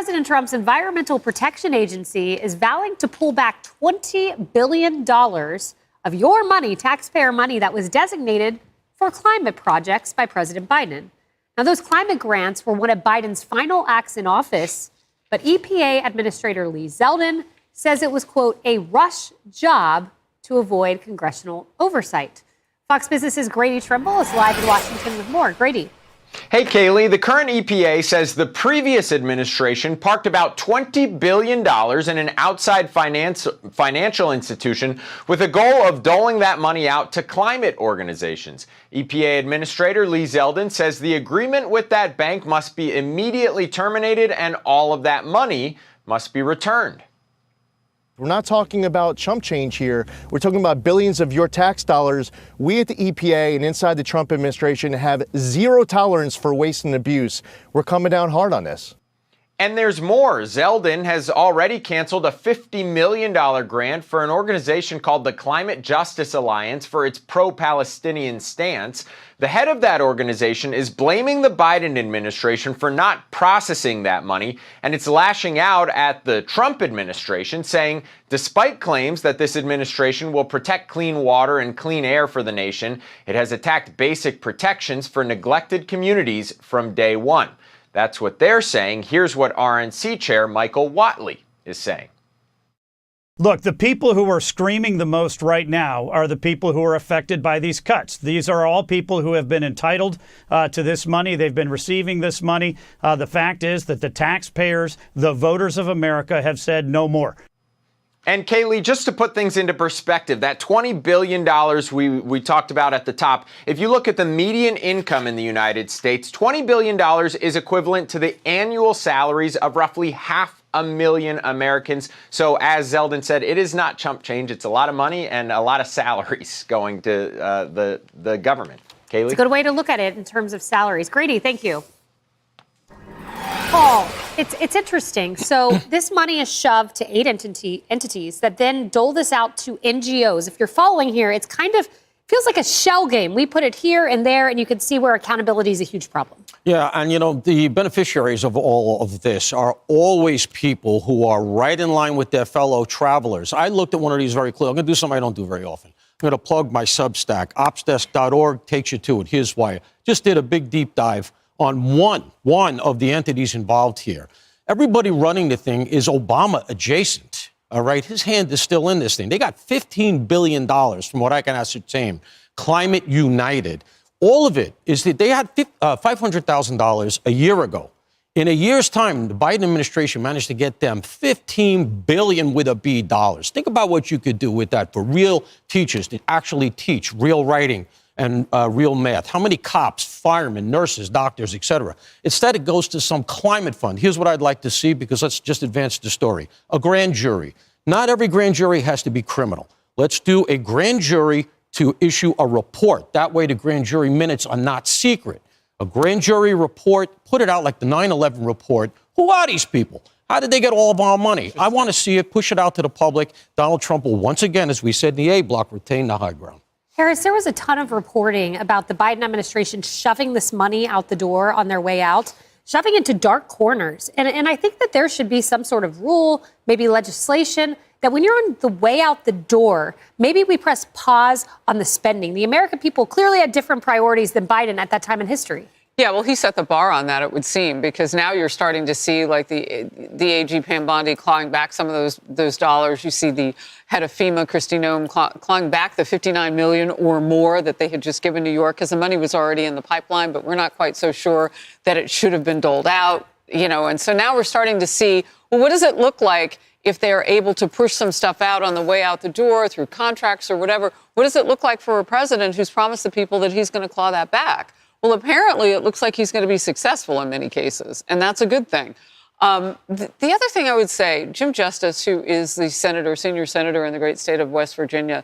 President Trump's Environmental Protection Agency is vowing to pull back $20 billion of your money, taxpayer money, that was designated for climate projects by President Biden. Now, those climate grants were one of Biden's final acts in office, but EPA Administrator Lee Zeldin says it was, quote, a rush job to avoid congressional oversight. Fox Business's Grady Trimble is live in Washington with more. Grady. Hey, Kaylee, the current EPA says the previous administration parked about $20 billion in an outside financial institution with a goal of doling that money out to climate organizations. EPA Administrator Lee Zeldin says the agreement with that bank must be immediately terminated and all of that money must be returned. We're not talking about chump change here. We're talking about billions of your tax dollars. We at the EPA and inside the Trump administration have zero tolerance for waste and abuse. We're coming down hard on this. And there's more. Zeldin has already canceled a $50 million grant for an organization called the Climate Justice Alliance for its pro-Palestinian stance. The head of that organization is blaming the Biden administration for not processing that money, and it's lashing out at the Trump administration, saying despite claims that this administration will protect clean water and clean air for the nation, it has attacked basic protections for neglected communities from day one. That's what they're saying. Here's what RNC Chair Michael Whatley is saying. Look, the people who are screaming the most right now are the people who are affected by these cuts. These are all people who have been entitled to this money. They've been receiving this money. The fact is that the taxpayers, the voters of America, have said no more. And Kaylee, just to put things into perspective, that $20 billion we talked about at the top, if you look at the median income in the United States, $20 billion is equivalent to the annual salaries of roughly 500,000 Americans. So as Zeldin said, it is not chump change. It's a lot of money and a lot of salaries going to the government. Kaylee? It's a good way to look at it in terms of salaries. Grady, thank you. Paul, it's interesting. So this money is shoved to 8 entities that then dole this out to NGOs. If you're following here, it's kind of feels like a shell game. We put it here and there, and you can see where accountability is a huge problem. Yeah, and, you know, the beneficiaries of all of this are always people who are right in line with their fellow travelers. I looked at one of these very clearly. I'm going to do something I don't do very often. I'm going to plug my Substack. Opsdesk.org takes you to it. Here's why. Just did a big deep dive on one of the entities involved here. Everybody running the thing is Obama adjacent, all right? His hand is still in this thing. They got $15 billion, from what I can ascertain, Climate United. All of it is that they had $500,000 a year ago. In a year's time, the Biden administration managed to get them $15 billion with a B dollars. Think about what you could do with that for real teachers that actually teach real writing and real math. How many cops, firemen, nurses, doctors, et cetera? Instead, it goes to some climate fund. Here's what I'd like to see, because let's just advance the story. A grand jury. Not every grand jury has to be criminal. Let's do a grand jury to issue a report. That way, the grand jury minutes are not secret. A grand jury report, put it out like the 9/11 report. Who are these people? How did they get all of our money? I want to see it, push it out to the public. Donald Trump will once again, as we said in the A block, retain the high ground. Harris, there was a ton of reporting about the Biden administration shoving this money out the door on their way out, shoving into dark corners. And I think that there should be some sort of rule, maybe legislation, that when you're on the way out the door, maybe we press pause on the spending. The American people clearly had different priorities than Biden at that time in history. Yeah, well, he set the bar on that, it would seem, because now you're starting to see, like, the AG Pam Bondi clawing back some of those dollars. You see the head of FEMA, Kristi Noem, clawing back the $59 million or more that they had just given New York, because the money was already in the pipeline, but we're not quite so sure that it should have been doled out, you know. And so now we're starting to see, well, what does it look like if they're able to push some stuff out on the way out the door through contracts or whatever? What does it look like for a president who's promised the people that he's going to claw that back? Well, apparently it looks like he's going to be successful in many cases, and that's a good thing. The other thing I would say, Jim Justice, who is the senior senator in the great state of West Virginia,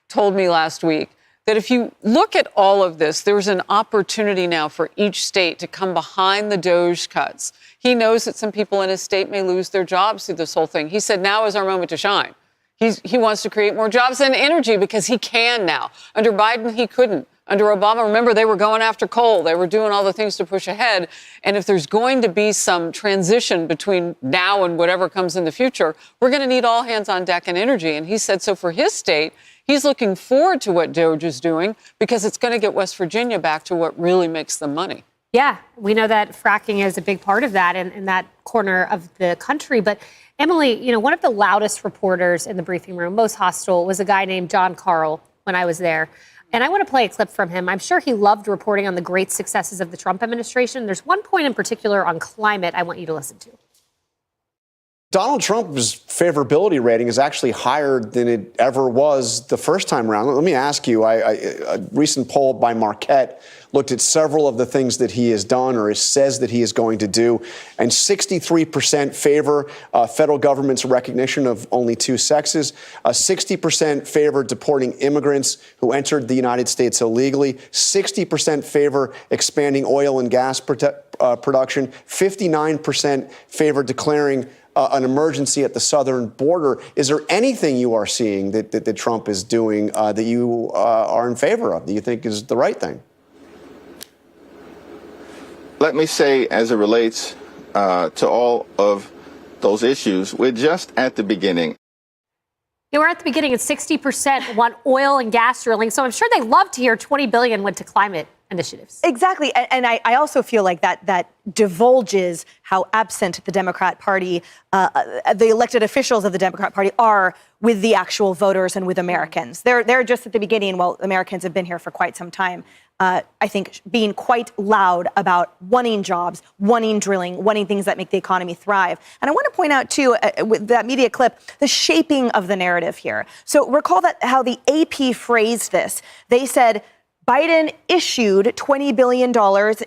told me last week that if you look at all of this, there's an opportunity now for each state to come behind the DOGE cuts. He knows that some people in his state may lose their jobs through this whole thing. He said, now is our moment to shine. He wants to create more jobs and energy because he can now. Under Biden, he couldn't. Under Obama, remember, they were going after coal. They were doing all the things to push ahead. And if there's going to be some transition between now and whatever comes in the future, we're going to need all hands on deck in energy. And he said so for his state. He's looking forward to what DOGE is doing because it's going to get West Virginia back to what really makes them money. Yeah, we know that fracking is a big part of that in that corner of the country. But Emily, one of the loudest reporters in the briefing room, most hostile, was a guy named John Carl when I was there. And I want to play a clip from him. I'm sure he loved reporting on the great successes of the Trump administration. There's one point in particular on climate I want you to listen to. Donald Trump's favorability rating is actually higher than it ever was the first time around. Let me ask you, a recent poll by Marquette looked at several of the things that he has done or says that he is going to do, and 63% favor federal government's recognition of only two sexes, 60% favor deporting immigrants who entered the United States illegally, 60% favor expanding oil and gas production, 59% favor declaring an emergency at the southern border. Is there anything you are seeing that Trump is doing that you are in favor of, that you think is the right thing? Let me say, as it relates to all of those issues, we're just at the beginning. Yeah, we're at the beginning, and 60% want oil and gas drilling. So I'm sure they love to hear $20 billion went to climate initiatives. Exactly. And I also feel like that divulges how absent the Democrat Party, the elected officials of the Democrat Party are with the actual voters and with Americans. They're just at the beginning. Well, Americans have been here for quite some time. I think being quite loud about wanting jobs, wanting drilling, wanting things that make the economy thrive. And I want to point out, too, with that media clip, the shaping of the narrative here. So recall that how the AP phrased this. They said, Biden issued $20 billion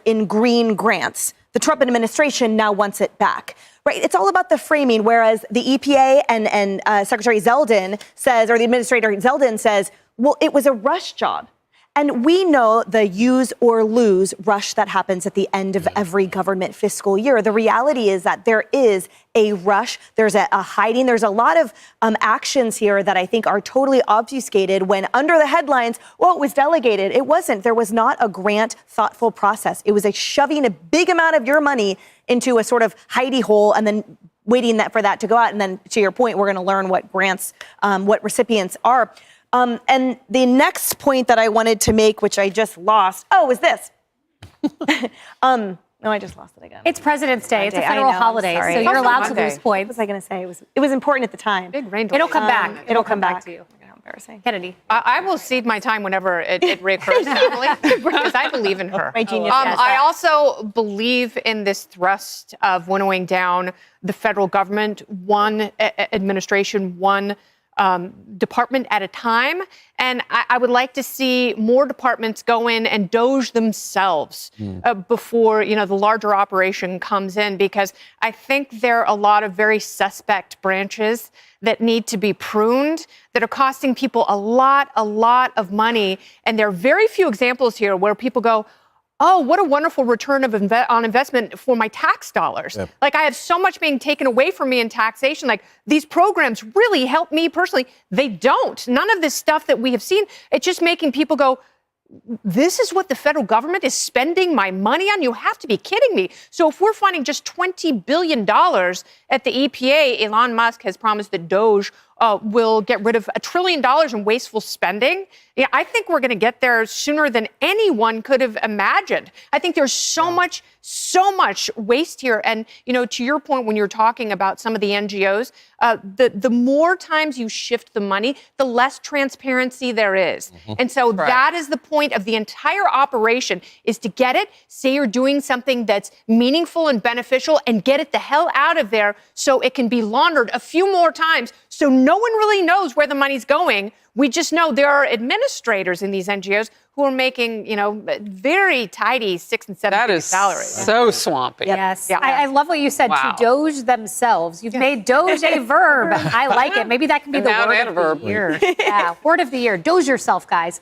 in green grants. The Trump administration now wants it back. Right? It's all about the framing, whereas the EPA and Secretary Zeldin says, or the Administrator Zeldin says, well, it was a rush job. And we know the use or lose rush that happens at the end of every government fiscal year. The reality is that there is a rush. There's a hiding. There's a lot of actions here that I think are totally obfuscated when under the headlines, well, it was delegated. It wasn't. There was not a grant thoughtful process. It was a shoving a big amount of your money into a sort of hidey hole and then waiting for that to go out. And then to your point, we're going to learn what grants, what recipients are. And the next point that I wanted to make, which I just lost, was this. No, I just lost it again. It's President's Day. It's a federal holiday, so you're allowed to lose points. What was I going to say? It was important at the time. Big rain. It'll come back. It'll come back to you. Embarrassing. Kennedy. I will cede my time whenever it reoccurs, Emily, because I believe in her. My genius. I also believe in this thrust of winnowing down the federal government, one administration, one department at a time. And I would like to see more departments go in and doge themselves before, the larger operation comes in, because I think there are a lot of very suspect branches that need to be pruned, that are costing people a lot of money. And there are very few examples here where people go, oh, what a wonderful return on investment for my tax dollars. Yep. Like, I have so much being taken away from me in taxation. Like, these programs really help me personally. They don't. None of this stuff that we have seen, it's just making people go, this is what the federal government is spending my money on? You have to be kidding me. So if we're finding just $20 billion at the EPA, Elon Musk has promised that DOGE will get rid of $1 trillion in wasteful spending. Yeah, I think we're going to get there sooner than anyone could have imagined. I think there's so much waste here. And, to your point, when you're talking about some of the NGOs, the more times you shift the money, the less transparency there is. Mm-hmm. And so that is the point of the entire operation, is to get it, say you're doing something that's meaningful and beneficial, and get it the hell out of there so it can be laundered a few more times, so no one really knows where the money's going. We just know there are administrators in these NGOs who are making, very tidy $6 and $7 figure salaries. That is so swampy. Yep. Yes. Yeah. I love what you said, to doge themselves. You've made doge a verb. I like it. Maybe that can be the word of the year. Yeah, word of the year. Doge yourself, guys.